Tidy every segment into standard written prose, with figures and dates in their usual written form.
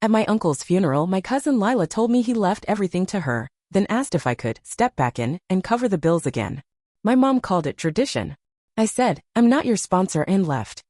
At my uncle's funeral, my cousin Lila told me he left everything to her, then asked if I could step back in and cover the bills again. My mom called it tradition. I said, "I'm not your sponsor," and left.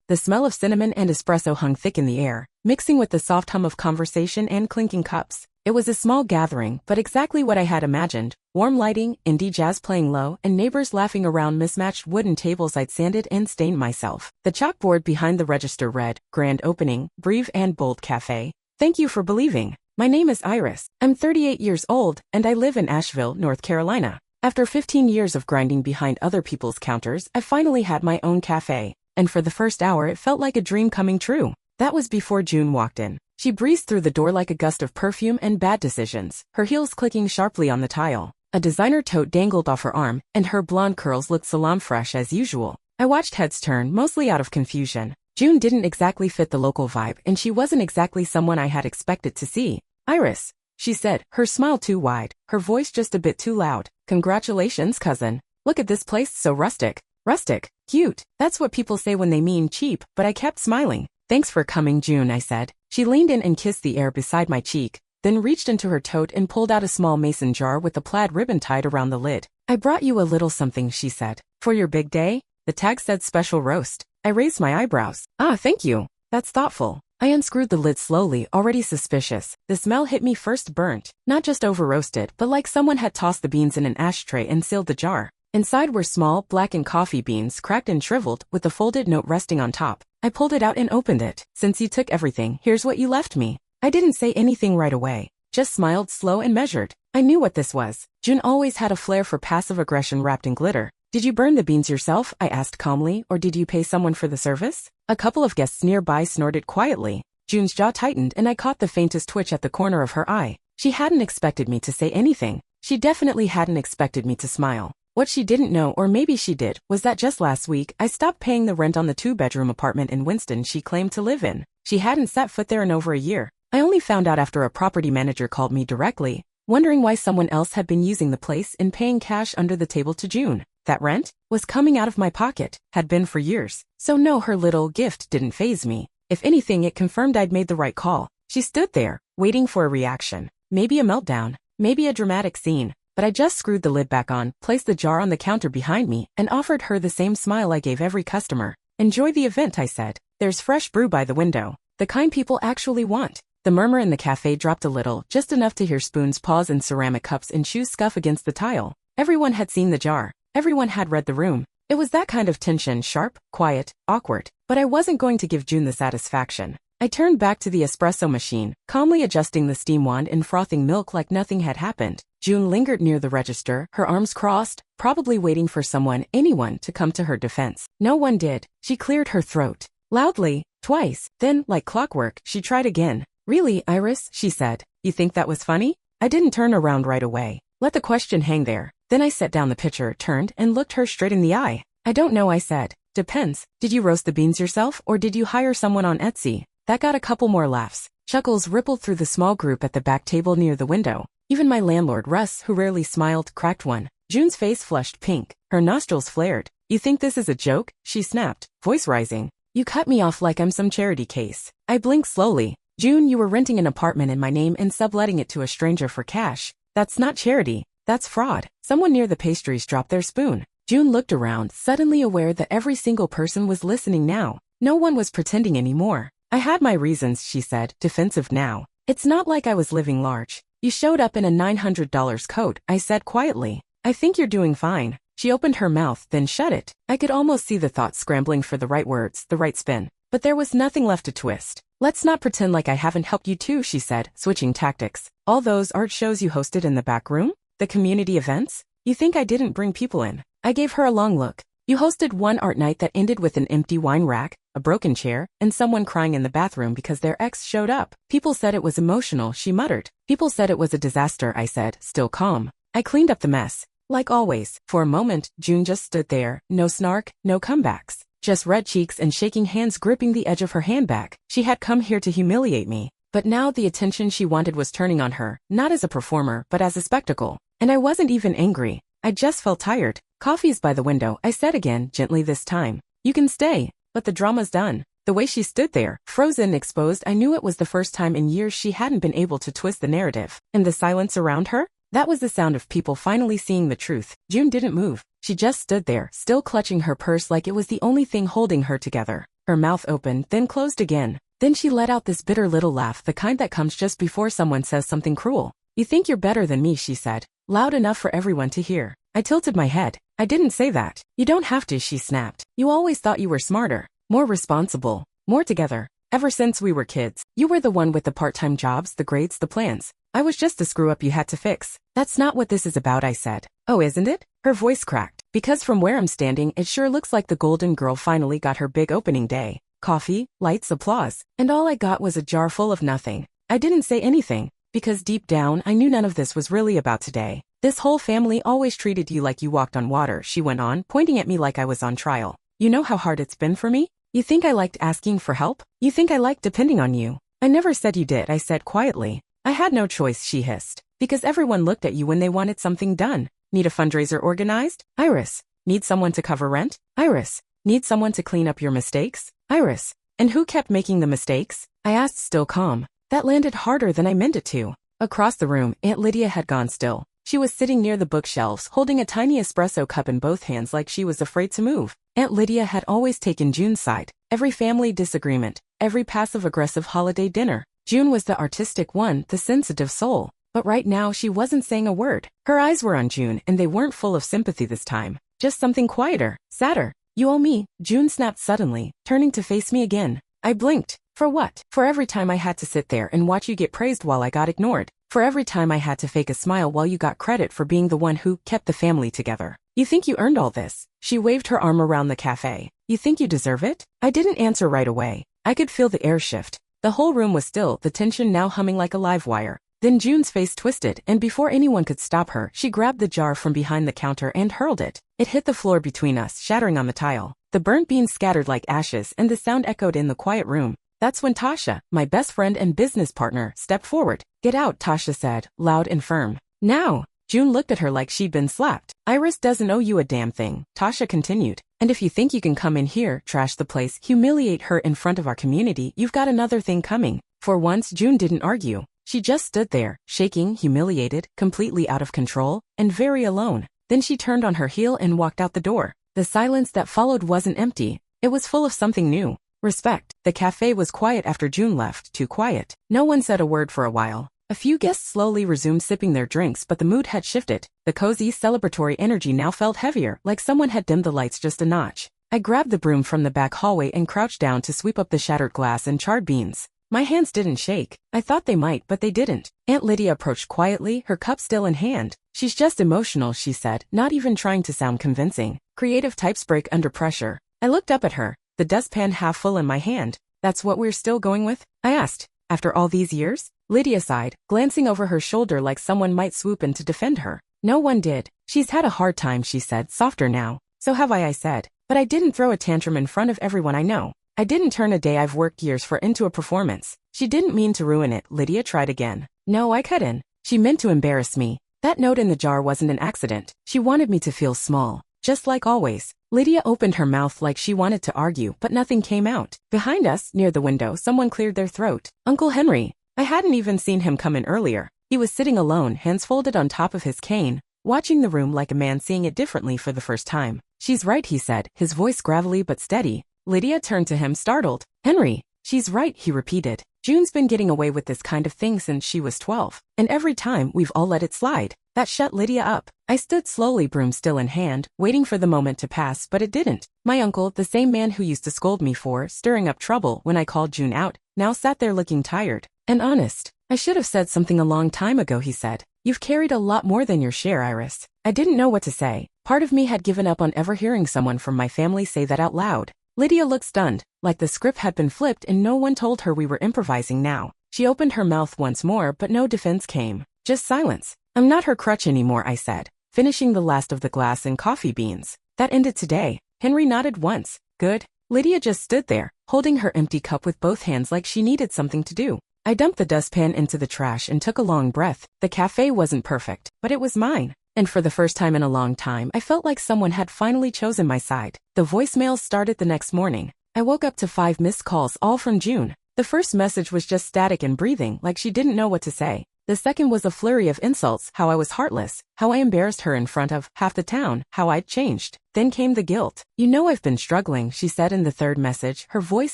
The smell of cinnamon and espresso hung thick in the air, mixing with the soft hum of conversation and clinking cups. It was a small gathering, but exactly what I had imagined. Warm lighting, indie jazz playing low, and neighbors laughing around mismatched wooden tables I'd sanded and stained myself. The chalkboard behind the register read, "Grand Opening, Breve and Bold Cafe. Thank you for believing. My name is Iris. I'm 38 years old, and I live in Asheville, North Carolina. After 15 years of grinding behind other people's counters, I finally had my own cafe. And for the first hour it felt like a dream coming true." That was before June walked in. She breezed through the door like a gust of perfume and bad decisions, her heels clicking sharply on the tile. A designer tote dangled off her arm, and her blonde curls looked salon fresh as usual. I watched heads turn, mostly out of confusion. June didn't exactly fit the local vibe, and she wasn't exactly someone I had expected to see. "Iris," she said, her smile too wide, her voice just a bit too loud. "Congratulations, cousin. Look at this place, so rustic." Rustic, cute, that's what people say when they mean cheap, but I kept smiling. "Thanks for coming, June," I said. She leaned in and kissed the air beside my cheek, then reached into her tote and pulled out a small mason jar with a plaid ribbon tied around the lid. "I brought you a little something," she said. "For your big day?" The tag said special roast. I raised my eyebrows. "Ah, thank you. That's thoughtful." I unscrewed the lid slowly, already suspicious. The smell hit me first burnt, not just over-roasted, but like someone had tossed the beans in an ashtray and sealed the jar. Inside were small, blackened coffee beans, cracked and shriveled, with a folded note resting on top. I pulled it out and opened it. "Since you took everything, here's what you left me." I didn't say anything right away, just smiled slow and measured. I knew what this was. June always had a flair for passive aggression wrapped in glitter. "Did you burn the beans yourself?" I asked calmly, "or did you pay someone for the service?" A couple of guests nearby snorted quietly. June's jaw tightened and I caught the faintest twitch at the corner of her eye. She hadn't expected me to say anything. She definitely hadn't expected me to smile. What she didn't know, or maybe she did, was that just last week, I stopped paying the rent on the 2-bedroom apartment in Winston she claimed to live in. She hadn't set foot there in over a year. I only found out after a property manager called me directly, wondering why someone else had been using the place and paying cash under the table to June. That rent was coming out of my pocket, had been for years. So no, her little gift didn't faze me. If anything, it confirmed I'd made the right call. She stood there, waiting for a reaction. Maybe a meltdown, maybe a dramatic scene. But I just screwed the lid back on, placed the jar on the counter behind me, and offered her the same smile I gave every customer. "Enjoy the event," I said. "There's fresh brew by the window. The kind people actually want." The murmur in the cafe dropped a little, just enough to hear spoons pause in ceramic cups and shoes scuff against the tile. Everyone had seen the jar. Everyone had read the room. It was that kind of tension, sharp, quiet, awkward. But I wasn't going to give June the satisfaction. I turned back to the espresso machine, calmly adjusting the steam wand and frothing milk like nothing had happened. June lingered near the register, her arms crossed, probably waiting for someone, anyone, to come to her defense. No one did. She cleared her throat. Loudly, twice. Then, like clockwork, she tried again. "Really, Iris?" she said. "You think that was funny?" I didn't turn around right away. Let the question hang there. Then I set down the pitcher, turned, and looked her straight in the eye. "I don't know," I said. "Depends. Did you roast the beans yourself, or did you hire someone on Etsy?" That got a couple more laughs. Chuckles rippled through the small group at the back table near the window. Even my landlord, Russ, who rarely smiled, cracked one. June's face flushed pink. Her nostrils flared. "You think this is a joke?" she snapped, voice rising. "You cut me off like I'm some charity case." I blinked slowly. "June, you were renting an apartment in my name and subletting it to a stranger for cash. That's not charity. That's fraud." Someone near the pastries dropped their spoon. June looked around, suddenly aware that every single person was listening now. No one was pretending anymore. "I had my reasons," she said, defensive now. "It's not like I was living large. You showed up in a $900 coat," I said quietly. "I think you're doing fine." She opened her mouth, then shut it. I could almost see the thoughts scrambling for the right words, the right spin. But there was nothing left to twist. "Let's not pretend like I haven't helped you too," she said, switching tactics. "All those art shows you hosted in the back room? The community events? You think I didn't bring people in?" I gave her a long look. "You hosted one art night that ended with an empty wine rack, a broken chair, and someone crying in the bathroom because their ex showed up. People said it was emotional," she muttered. "People said it was a disaster," I said, still calm. "I cleaned up the mess." Like always, for a moment, June just stood there, no snark, no comebacks. Just red cheeks and shaking hands gripping the edge of her handbag. She had come here to humiliate me. But now the attention she wanted was turning on her, not as a performer, but as a spectacle. And I wasn't even angry. I just felt tired. "Coffee's by the window," I said again, gently this time. "You can stay, but the drama's done." The way she stood there, frozen and exposed, I knew it was the first time in years she hadn't been able to twist the narrative. And the silence around her? That was the sound of people finally seeing the truth. June didn't move. She just stood there, still clutching her purse like it was the only thing holding her together. Her mouth opened, then closed again. Then she let out this bitter little laugh, the kind that comes just before someone says something cruel. "You think you're better than me," she said, loud enough for everyone to hear. I tilted my head. "I didn't say that. You don't have to," she snapped. "You always thought you were smarter, more responsible, more together. Ever since we were kids, you were the one with the part-time jobs, the grades, the plans. I was just the screw-up you had to fix." "That's not what this is about," I said. "Oh, isn't it?" Her voice cracked. "Because from where I'm standing, it sure looks like the golden girl finally got her big opening day. Coffee, lights, applause. And all I got was a jar full of nothing." I didn't say anything, because deep down, I knew none of this was really about today. "This whole family always treated you like you walked on water," she went on, pointing at me like I was on trial. "You know how hard it's been for me? You think I liked asking for help? You think I liked depending on you?" "I never said you did," I said quietly. "I had no choice," she hissed. "Because everyone looked at you when they wanted something done. Need a fundraiser organized? Iris. Need someone to cover rent? Iris. Need someone to clean up your mistakes? Iris. And who kept making the mistakes?" I asked, still calm. That landed harder than I meant it to. Across the room, Aunt Lydia had gone still. She was sitting near the bookshelves, holding a tiny espresso cup in both hands like she was afraid to move. Aunt Lydia had always taken June's side. Every family disagreement, every passive-aggressive holiday dinner. June was the artistic one, the sensitive soul. But right now she wasn't saying a word. Her eyes were on June, and they weren't full of sympathy this time. Just something quieter, sadder. "You owe me," June snapped suddenly, turning to face me again. I blinked. "For what?" "For every time I had to sit there and watch you get praised while I got ignored. For every time I had to fake a smile while you got credit for being the one who kept the family together. You think you earned all this?" She waved her arm around the cafe. "You think you deserve it?" I didn't answer right away. I could feel the air shift. The whole room was still, the tension now humming like a live wire. Then June's face twisted, and before anyone could stop her, she grabbed the jar from behind the counter and hurled it. It hit the floor between us, shattering on the tile. The burnt beans scattered like ashes, and the sound echoed in the quiet room. That's when Tasha, my best friend and business partner, stepped forward. "Get out," Tasha said, loud and firm. "Now." June looked at her like she'd been slapped. "Iris doesn't owe you a damn thing," Tasha continued. "And if you think you can come in here, trash the place, humiliate her in front of our community, you've got another thing coming." For once, June didn't argue. She just stood there, shaking, humiliated, completely out of control, and very alone. Then she turned on her heel and walked out the door. The silence that followed wasn't empty. It was full of something new. Respect. The cafe was quiet after June left, too quiet. No one said a word for a while. A few guests slowly resumed sipping their drinks, but the mood had shifted. The cozy, celebratory energy now felt heavier, like someone had dimmed the lights just a notch. I grabbed the broom from the back hallway and crouched down to sweep up the shattered glass and charred beans. My hands didn't shake. I thought they might, but they didn't. Aunt Lydia approached quietly, her cup still in hand. "She's just emotional," she said, not even trying to sound convincing. Creative types break under pressure. I looked up at her, the dustpan half full in my hand. "That's what we're still going with?" I asked. "After all these years?" Lydia sighed, glancing over her shoulder like someone might swoop in to defend her. "No one did. She's had a hard time," she said, softer now. "So have I said. But I didn't throw a tantrum in front of everyone I know. I didn't turn a day I've worked years for into a performance." "She didn't mean to ruin it," Lydia tried again. "No, I couldn't. She meant to embarrass me. That note in the jar wasn't an accident. She wanted me to feel small. Just like always." Lydia opened her mouth like she wanted to argue, but nothing came out. Behind us, near the window, someone cleared their throat. Uncle Henry. I hadn't even seen him come in earlier. He was sitting alone, hands folded on top of his cane, watching the room like a man seeing it differently for the first time. "She's right," he said, his voice gravelly but steady. Lydia turned to him, startled. "Henry." "She's right," he repeated. "June's been getting away with this kind of thing since she was 12. And every time, we've all let it slide." That shut Lydia up. I stood slowly, broom still in hand, waiting for the moment to pass, but it didn't. My uncle, the same man who used to scold me for stirring up trouble when I called June out, now sat there looking tired and honest. "I should have said something a long time ago," he said. "You've carried a lot more than your share, Iris." I didn't know what to say. Part of me had given up on ever hearing someone from my family say that out loud. Lydia looked stunned, like the script had been flipped and no one told her we were improvising now. She opened her mouth once more, but no defense came. Just silence. "I'm not her crutch anymore," I said, finishing the last of the glass and coffee beans. "That ended today." Henry nodded once. "Good." Lydia just stood there, holding her empty cup with both hands like she needed something to do. I dumped the dustpan into the trash and took a long breath. The cafe wasn't perfect, but it was mine. And for the first time in a long time, I felt like someone had finally chosen my side. The voicemails started the next morning. I woke up to 5 missed calls, all from June. The first message was just static and breathing, like she didn't know what to say. The second was a flurry of insults, how I was heartless, how I embarrassed her in front of half the town, how I'd changed. Then came the guilt. You know I've been struggling, she said in the third message, her voice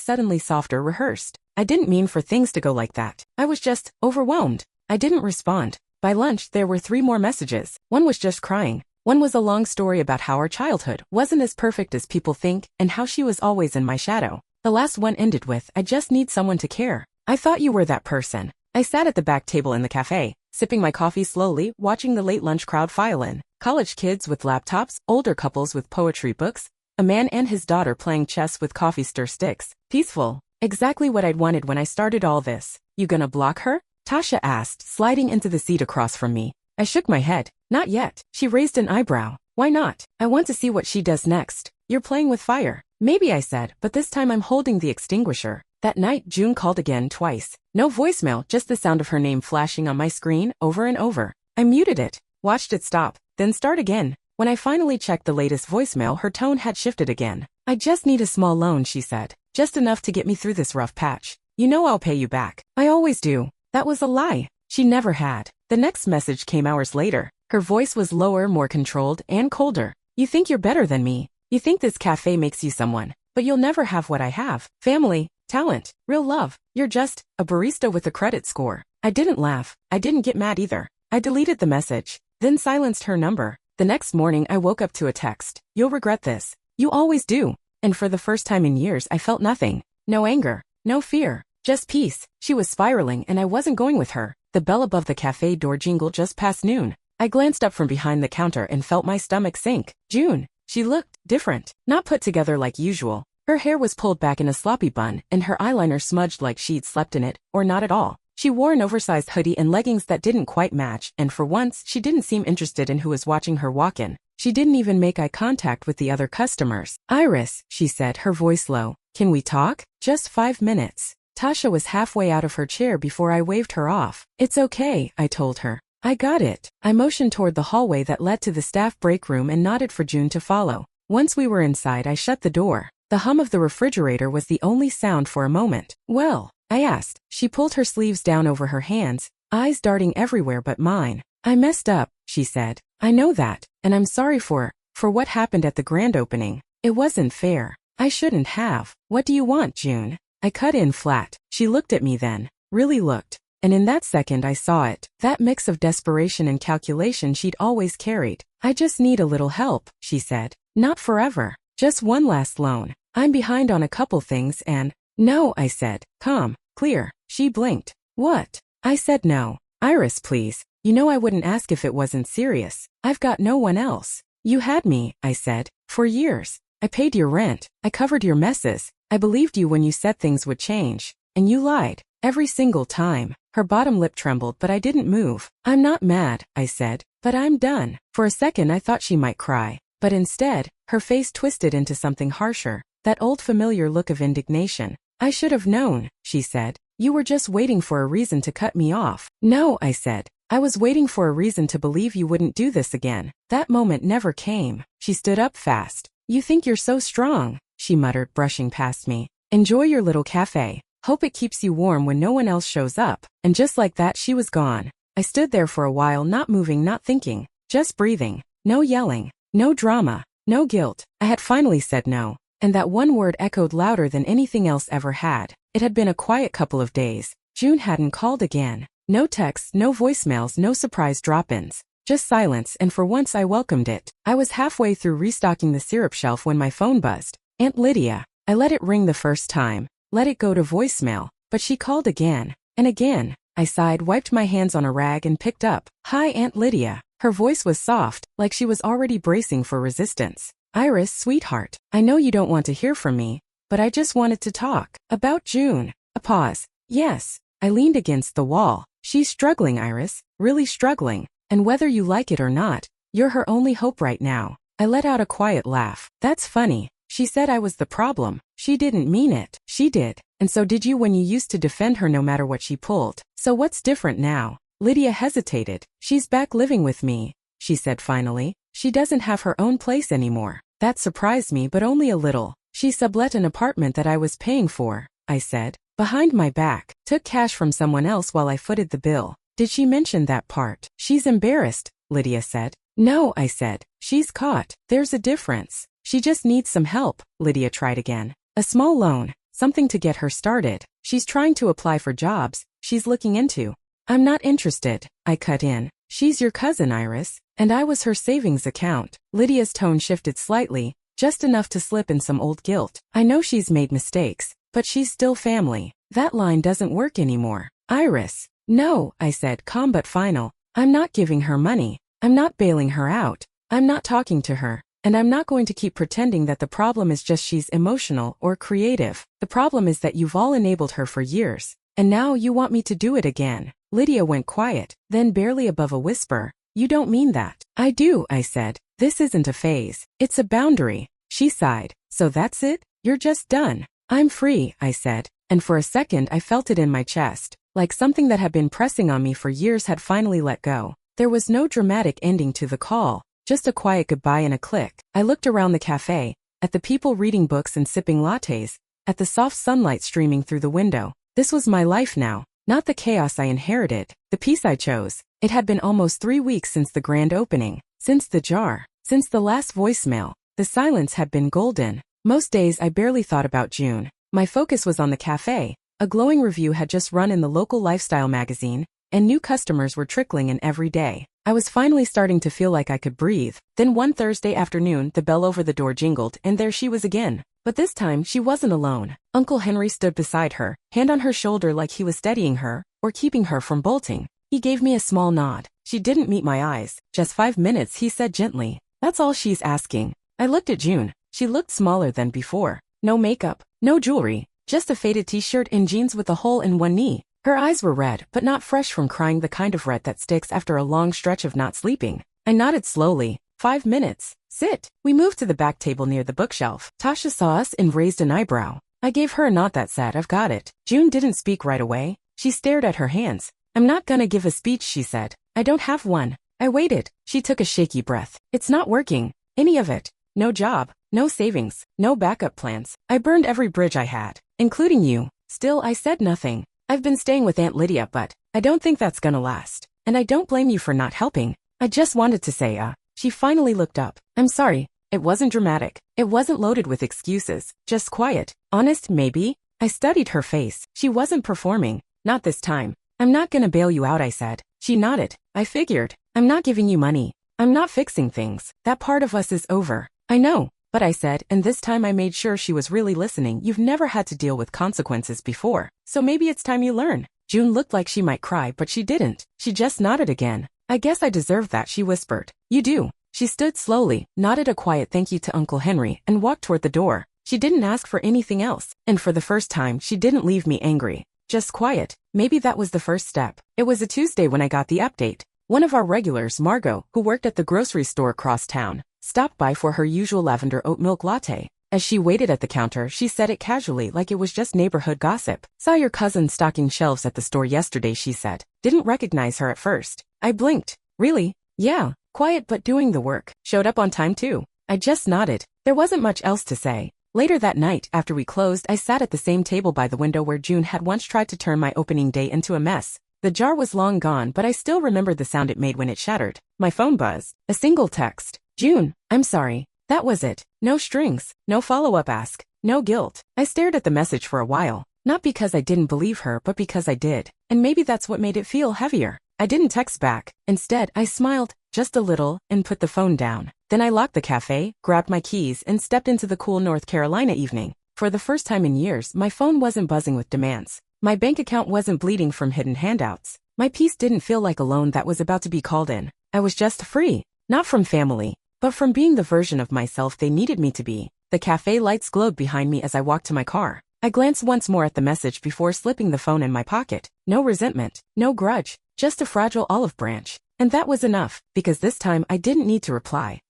suddenly softer, rehearsed. I didn't mean for things to go like that. I was just overwhelmed. I didn't respond. By lunch, there were 3 more messages. One was just crying. One was a long story about how our childhood wasn't as perfect as people think and how she was always in my shadow. The last one ended with, I just need someone to care. I thought you were that person. I sat at the back table in the cafe, sipping my coffee slowly, watching the late lunch crowd file in. College kids with laptops, older couples with poetry books, a man and his daughter playing chess with coffee stir sticks. Peaceful. Exactly what I'd wanted when I started all this. You gonna block her? Tasha asked, sliding into the seat across from me. I shook my head. Not yet. She raised an eyebrow. Why not? I want to see what she does next. You're playing with fire. Maybe, I said, but this time I'm holding the extinguisher. That night, June called again twice. No voicemail, just the sound of her name flashing on my screen over and over. I muted it, watched it stop, then start again. When I finally checked the latest voicemail, her tone had shifted again. I just need a small loan, she said. Just enough to get me through this rough patch. You know I'll pay you back. I always do. That was a lie. She never had. The next message came hours later. Her voice was lower, more controlled, and colder. You think you're better than me. You think this cafe makes you someone, but you'll never have what I have. Family, talent, real love. You're just a barista with a credit score. I didn't laugh. I didn't get mad either. I deleted the message, then silenced her number. The next morning I woke up to a text. You'll regret this. You always do. And for the first time in years I felt nothing. No anger, no fear, just peace. She was spiraling and I wasn't going with her. The bell above the cafe door jingled just past noon. I glanced up from behind the counter and felt my stomach sink. June. She looked different, not put together like usual. Her hair was pulled back in a sloppy bun and her eyeliner smudged like she'd slept in it, or not at all. She wore an oversized hoodie and leggings that didn't quite match, and for once, she didn't seem interested in who was watching her walk in. She didn't even make eye contact with the other customers. Iris, she said, her voice low. Can we talk? Just 5 minutes. Tasha was halfway out of her chair before I waved her off. It's okay, I told her. I got it. I motioned toward the hallway that led to the staff break room and nodded for June to follow. Once we were inside, I shut the door. The hum of the refrigerator was the only sound for a moment. Well, I asked. She pulled her sleeves down over her hands, eyes darting everywhere but mine. I messed up, she said. I know that, and I'm sorry for what happened at the grand opening. It wasn't fair. I shouldn't have. What do you want, June? I cut in flat. She looked at me then, really looked. And in that second I saw it, that mix of desperation and calculation she'd always carried. I just need a little help, she said. Not forever. Just one last loan. I'm behind on a couple things and... No, I said. Calm, clear. She blinked. What? I said no. Iris, please. You know I wouldn't ask if it wasn't serious. I've got no one else. You had me, I said. For years. I paid your rent. I covered your messes. I believed you when you said things would change. And you lied. Every single time. Her bottom lip trembled, but I didn't move. I'm not mad, I said, but I'm done. For a second I thought she might cry. But instead, her face twisted into something harsher. That old familiar look of indignation. I should have known, she said. You were just waiting for a reason to cut me off. No, I said. I was waiting for a reason to believe you wouldn't do this again. That moment never came. She stood up fast. You think you're so strong, she muttered, brushing past me. Enjoy your little cafe. Hope it keeps you warm when no one else shows up. And just like that, she was gone. I stood there for a while, not moving, not thinking, just breathing. No yelling, no drama, no guilt. I had finally said no. And that one word echoed louder than anything else ever had. It had been a quiet couple of days. June hadn't called again. No texts, no voicemails, no surprise drop-ins. Just silence, and for once I welcomed it. I was halfway through restocking the syrup shelf when my phone buzzed. Aunt Lydia. I let it ring the first time. Let it go to voicemail. But she called again. And again. I sighed, wiped my hands on a rag and picked up. Hi, Aunt Lydia. Her voice was soft, like she was already bracing for resistance. Iris, sweetheart. I know you don't want to hear from me, but I just wanted to talk. About June. A pause. Yes. I leaned against the wall. She's struggling, Iris. Really struggling. And whether you like it or not, you're her only hope right now. I let out a quiet laugh. That's funny. She said I was the problem. She didn't mean it. She did. And so did you when you used to defend her no matter what she pulled. So what's different now? Lydia hesitated. She's back living with me, she said finally. She doesn't have her own place anymore. That surprised me, but only a little. She sublet an apartment that I was paying for, I said, behind my back, took cash from someone else while I footed the bill. Did she mention that part? She's embarrassed, Lydia said. No, I said. She's caught. There's a difference. She just needs some help, Lydia tried again. A small loan, something to get her started. She's trying to apply for jobs she's looking into. I'm not interested, I cut in. She's your cousin, Iris, and I was her savings account. Lydia's tone shifted slightly, just enough to slip in some old guilt. I know she's made mistakes, but she's still family. That line doesn't work anymore. Iris. No, I said, calm but final. I'm not giving her money. I'm not bailing her out. I'm not talking to her. And I'm not going to keep pretending that the problem is just she's emotional or creative. The problem is that you've all enabled her for years. And now you want me to do it again. Lydia went quiet, then barely above a whisper. You don't mean that. I do, I said. This isn't a phase. It's a boundary. She sighed. So that's it? You're just done. I'm free, I said. And for a second I felt it in my chest, like something that had been pressing on me for years had finally let go. There was no dramatic ending to the call. Just a quiet goodbye and a click. I looked around the cafe, at the people reading books and sipping lattes, at the soft sunlight streaming through the window. This was my life now, not the chaos I inherited, the peace I chose. It had been almost 3 weeks since the grand opening, since the jar, since the last voicemail. The silence had been golden. Most days I barely thought about June. My focus was on the cafe. A glowing review had just run in the local lifestyle magazine, and new customers were trickling in every day. I was finally starting to feel like I could breathe. Then one Thursday afternoon, the bell over the door jingled, and there she was again. But this time, she wasn't alone. Uncle Henry stood beside her, hand on her shoulder like he was steadying her, or keeping her from bolting. He gave me a small nod. She didn't meet my eyes. Just 5 minutes, he said gently. That's all she's asking. I looked at June. She looked smaller than before. No makeup, no jewelry, just a faded t-shirt and jeans with a hole in one knee. Her eyes were red, but not fresh from crying, the kind of red that sticks after a long stretch of not sleeping. I nodded slowly. 5 minutes. Sit. We moved to the back table near the bookshelf. Tasha saw us and raised an eyebrow. I gave her a nod that said, I've got it. June didn't speak right away. She stared at her hands. I'm not gonna give a speech, she said. I don't have one. I waited. She took a shaky breath. It's not working. Any of it. No job. No savings. No backup plans. I burned every bridge I had, including you. Still, I said nothing. I've been staying with Aunt Lydia, but I don't think that's gonna last. And I don't blame you for not helping. I just wanted to say, She finally looked up. I'm sorry. It wasn't dramatic. It wasn't loaded with excuses. Just quiet. Honest, maybe? I studied her face. She wasn't performing. Not this time. I'm not gonna bail you out, I said. She nodded. I figured. I'm not giving you money. I'm not fixing things. That part of us is over. I know. But I said, and this time I made sure she was really listening, you've never had to deal with consequences before. So maybe it's time you learn. June looked like she might cry, but she didn't. She just nodded again. I guess I deserve that, she whispered. You do. She stood slowly, nodded a quiet thank you to Uncle Henry, and walked toward the door. She didn't ask for anything else, and for the first time, she didn't leave me angry. Just quiet. Maybe that was the first step. It was a Tuesday when I got the update. One of our regulars, Margot, who worked at the grocery store across town, stopped by for her usual lavender oat milk latte. As she waited at the counter, she said it casually like it was just neighborhood gossip. Saw your cousin stocking shelves at the store yesterday, she said. Didn't recognize her at first. I blinked. Really? Yeah. Quiet but doing the work. Showed up on time too. I just nodded. There wasn't much else to say. Later that night, after we closed, I sat at the same table by the window where June had once tried to turn my opening day into a mess. The jar was long gone, but I still remembered the sound it made when it shattered. My phone buzzed. A single text. June, I'm sorry. That was it. No strings, no follow-up ask, no guilt. I stared at the message for a while, not because I didn't believe her, but because I did. And maybe that's what made it feel heavier. I didn't text back. Instead, I smiled, just a little, and put the phone down. Then I locked the cafe, grabbed my keys, and stepped into the cool North Carolina evening. For the first time in years, my phone wasn't buzzing with demands. My bank account wasn't bleeding from hidden handouts. My peace didn't feel like a loan that was about to be called in. I was just free, not from family, but from being the version of myself they needed me to be. The cafe lights glowed behind me as I walked to my car. I glanced once more at the message before slipping the phone in my pocket. No resentment, no grudge, just a fragile olive branch. And that was enough, because this time I didn't need to reply.